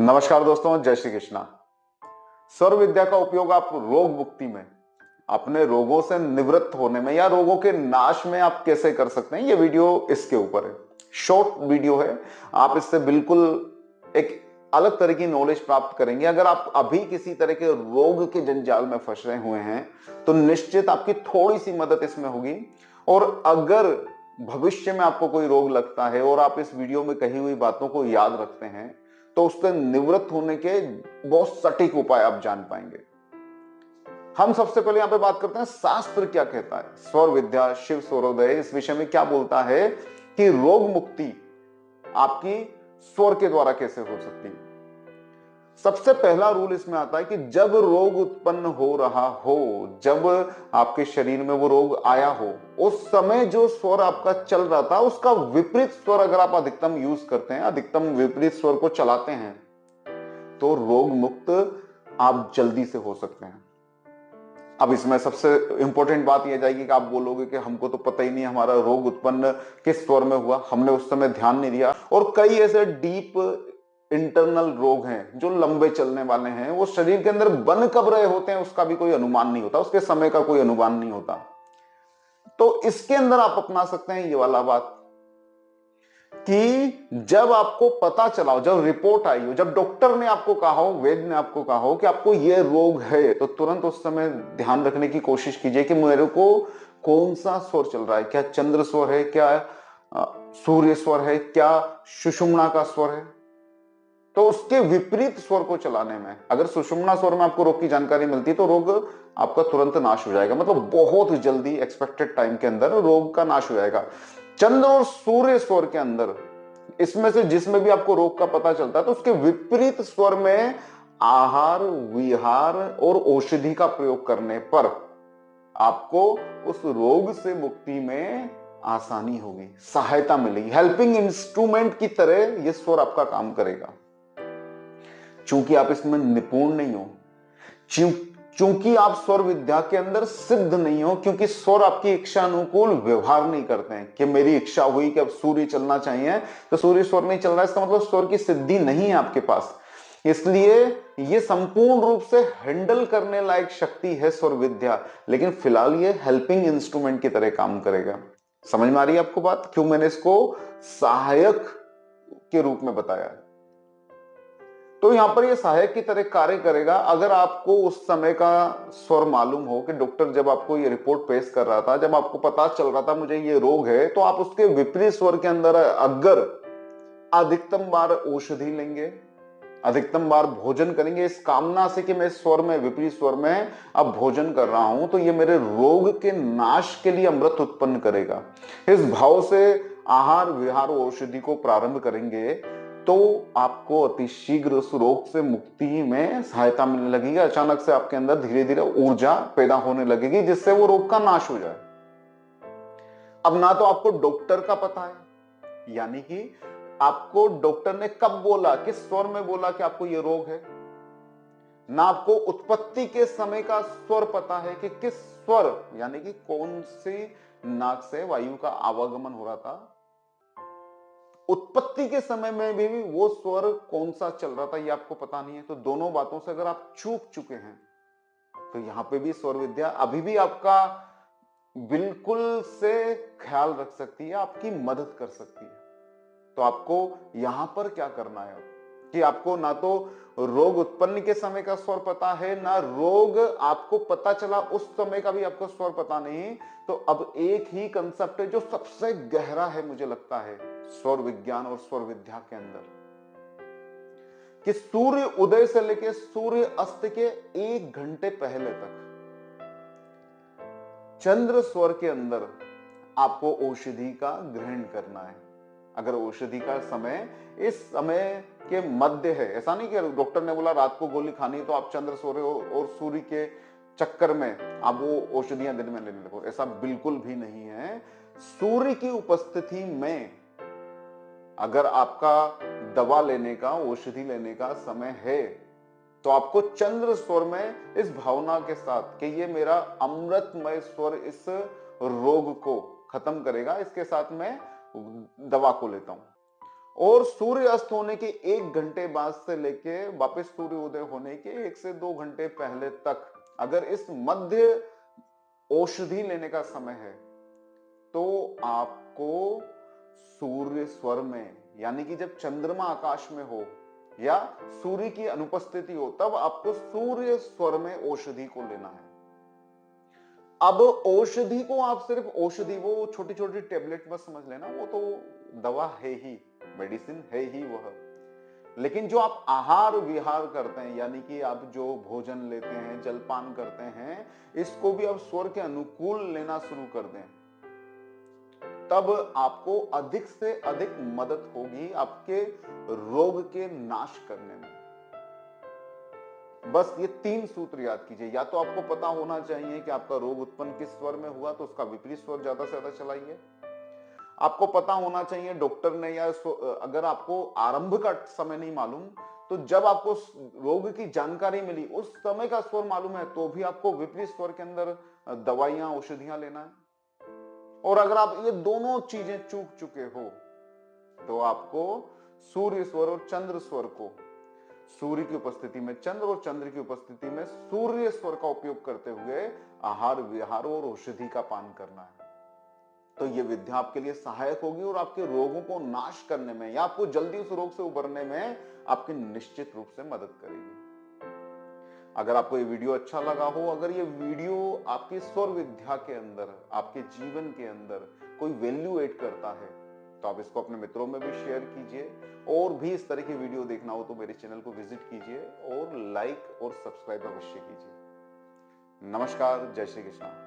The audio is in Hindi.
नमस्कार दोस्तों, जय श्री कृष्णा। स्वर विद्या का उपयोग आप रोग मुक्ति में, अपने रोगों से निवृत्त होने में या रोगों के नाश में आप कैसे कर सकते हैं, ये वीडियो इसके ऊपर है। शॉर्ट वीडियो है, आप इससे बिल्कुल एक अलग तरह की नॉलेज प्राप्त करेंगे। अगर आप अभी किसी तरह के रोग के जंजाल में फंस रहे हुए हैं तो निश्चित आपकी थोड़ी सी मदद इसमें होगी। और अगर भविष्य में आपको कोई रोग लगता है और आप इस वीडियो में कही हुई बातों को याद रखते हैं तो उससे निवृत्त होने के बहुत सटीक उपाय आप जान पाएंगे। हम सबसे पहले यहां पे बात करते हैं शास्त्र क्या कहता है, स्वर विद्या शिव स्वरोदय इस विषय में क्या बोलता है कि रोग मुक्ति आपकी स्वर के द्वारा कैसे हो सकती है। सबसे पहला रूल इसमें आता है कि जब रोग उत्पन्न हो रहा हो, जब आपके शरीर में वो रोग आया हो, उस समय जो स्वर आपका चल रहा था उसका विपरीत स्वर अगर आप अधिकतम यूज करते हैं, अधिकतम विपरीत स्वर को चलाते हैं, तो रोग मुक्त आप जल्दी से हो सकते हैं। अब इसमें सबसे इंपॉर्टेंट बात यह जाएगी कि आप बोलोगे कि हमको तो पता ही नहीं हमारा रोग उत्पन्न किस स्वर में हुआ, हमने उस समय ध्यान नहीं दिया। और कई ऐसे डीप इंटरनल रोग हैं जो लंबे चलने वाले हैं, वो शरीर के अंदर बन कब रहे होते हैं उसका भी कोई अनुमान नहीं होता, उसके समय का कोई अनुमान नहीं होता। तो इसके अंदर आप अपना सकते हैं ये वाला बात कि जब आपको पता चला हो, जब रिपोर्ट आई हो, जब डॉक्टर ने आपको कहा हो, वैद्य ने आपको कहा हो कि आपको ये रोग है, तो तुरंत उस समय ध्यान रखने की कोशिश कीजिए कि मेरे को कौन सा स्वर चल रहा है। क्या चंद्र स्वर है, क्या सूर्य स्वर है, क्या सुषुम्ना का स्वर है। तो उसके विपरीत स्वर को चलाने में, अगर सुषुम्ना स्वर में आपको रोग की जानकारी मिलती है तो रोग आपका तुरंत नाश हो जाएगा, मतलब बहुत जल्दी एक्सपेक्टेड टाइम के अंदर रोग का नाश हो जाएगा। चंद्र और सूर्य स्वर के अंदर इसमें से जिसमें भी आपको रोग का पता चलता है तो उसके विपरीत स्वर में आहार विहार और औषधि का प्रयोग करने पर आपको उस रोग से मुक्ति में आसानी होगी, सहायता मिलेगी। हेल्पिंग इंस्ट्रूमेंट की तरह यह स्वर आपका काम करेगा। चूंकि आप इसमें निपुण नहीं हो, चूंकि आप स्वर विद्या के अंदर सिद्ध नहीं हो, क्योंकि स्वर आपकी इच्छा अनुकूल व्यवहार नहीं करते हैं कि मेरी इच्छा हुई कि अब सूर्य चलना चाहिए तो सूर्य स्वर नहीं चल रहा है, इसका मतलब स्वर की सिद्धि नहीं है आपके पास। इसलिए ये संपूर्ण रूप से हैंडल करने लायक शक्ति है स्वर विद्या, लेकिन फिलहाल ये हेल्पिंग इंस्ट्रूमेंट की तरह काम करेगा। समझ में आ रही है आपको बात, क्यों मैंने इसको सहायक के रूप में बताया है। तो यहां पर ये सहायक की तरह कार्य करेगा। अगर आपको उस समय का स्वर मालूम हो कि डॉक्टर जब आपको ये रिपोर्ट पेश कर रहा था, जब आपको पता चल रहा था मुझे ये रोग है, तो आप उसके विपरीत स्वर के अंदर अगर अधिकतम बार औषधि लेंगे, अधिकतम बार भोजन करेंगे इस कामना से कि मैं स्वर में, विपरीत स्वर में अब भोजन कर रहा हूं तो ये मेरे रोग के नाश के लिए अमृत उत्पन्न करेगा, इस भाव से आहार विहार औषधि को प्रारंभ करेंगे तो आपको अतिशीघ्र उस रोग से मुक्ति में सहायता मिलने लगेगी। अचानक से आपके अंदर धीरे धीरे ऊर्जा पैदा होने लगेगी जिससे वो रोग का नाश हो जाए। अब ना तो आपको डॉक्टर का पता है, यानी कि आपको डॉक्टर ने कब बोला, किस स्वर में बोला कि आपको ये रोग है, ना आपको उत्पत्ति के समय का स्वर पता है कि किस स्वर, यानी कि कौन सी नाक से वायु का आवागमन हो रहा था, उत्पत्ति के समय में भी वो स्वर कौन सा चल रहा था ये आपको पता नहीं है। तो दोनों बातों से अगर आप चूक चुके हैं तो यहां पे भी स्वर विद्या अभी भी आपका बिल्कुल से ख्याल रख सकती है, आपकी मदद कर सकती है। तो आपको यहां पर क्या करना है कि आपको ना तो रोग उत्पन्न के समय का स्वर पता है, ना रोग आपको पता चला उस समय का भी आपको स्वर पता नहीं। तो अब एक ही कंसेप्ट है जो सबसे गहरा है मुझे लगता है स्वर विज्ञान और स्वर विद्या के अंदर, कि सूर्य उदय से लेकर सूर्य अस्त के 1 घंटे पहले तक चंद्र स्वर के अंदर आपको औषधि का ग्रहण करना है। अगर औषधि का समय इस समय के मध्य है, ऐसा नहीं कि डॉक्टर ने बोला रात को गोली खानी तो आप चंद्र सो रहे हो और सूर्य के चक्कर में आप वो औषधियां दिन में लेने लगो, ऐसा बिल्कुल भी नहीं है। सूर्य की उपस्थिति में अगर आपका दवा लेने का, औषधि लेने का समय है तो आपको चंद्र स्वर में इस भावना के साथ कि ये मेरा अमृतमय स्वर इस रोग को खत्म करेगा, इसके साथ मैं दवा को लेता हूं। और सूर्य अस्त होने के 1 घंटे बाद से लेके वापस सूर्य उदय होने के 1 से 2 घंटे पहले तक अगर इस मध्य औषधि लेने का समय है तो आपको सूर्य स्वर में, यानी कि जब चंद्रमा आकाश में हो या सूर्य की अनुपस्थिति हो, तब आपको सूर्य स्वर में औषधि को लेना है। अब औषधि को आप सिर्फ औषधि, वो छोटी छोटी टेबलेट बस समझ लेना, वो तो दवा है ही, मेडिसिन है ही वह। लेकिन जो आप आहार विहार करते हैं, यानी कि आप जो भोजन लेते हैं, जलपान करते हैं, इसको भी आप स्वर के अनुकूल लेना शुरू कर दें, तब आपको अधिक से अधिक मदद होगी आपके रोग के नाश करने में। बस ये 3 सूत्र याद कीजिए। या तो आपको पता होना चाहिए कि आपका रोग उत्पन्न किस स्वर में हुआ, तो उसका विपरीत स्वर ज्यादा से ज्यादा चलाइए। आपको पता होना चाहिए डॉक्टर ने, या अगर आपको आरंभ का समय नहीं मालूम, तो जब आपको रोग की जानकारी मिली उस समय का स्वर मालूम है, तो भी आपको विपरीत स्वर के अंदर दवाइयां औषधियां लेना है। और अगर आप ये दोनों चीजें चूक चुके हो, तो आपको सूर्य स्वर और चंद्र स्वर को, सूर्य की उपस्थिति में चंद्र और चंद्र की उपस्थिति में सूर्य स्वर का उपयोग करते हुए आहार विहार और औषधि का पान करना है। तो ये विद्या आपके लिए सहायक होगी और आपके रोगों को नाश करने में या आपको जल्दी उस रोग से उबरने में आपकी निश्चित रूप से मदद करेगी। अगर आपको ये वीडियो अच्छा लगा हो, अगर ये वीडियो आपकी स्वर विद्या के अंदर, आपके जीवन के अंदर कोई वैल्यू ऐड करता है, तो आप इसको अपने मित्रों में भी शेयर कीजिए। और भी इस तरह की वीडियो देखना हो तो मेरे चैनल को विजिट कीजिए और लाइक और सब्सक्राइब अवश्य कीजिए। नमस्कार, जय श्री कृष्ण।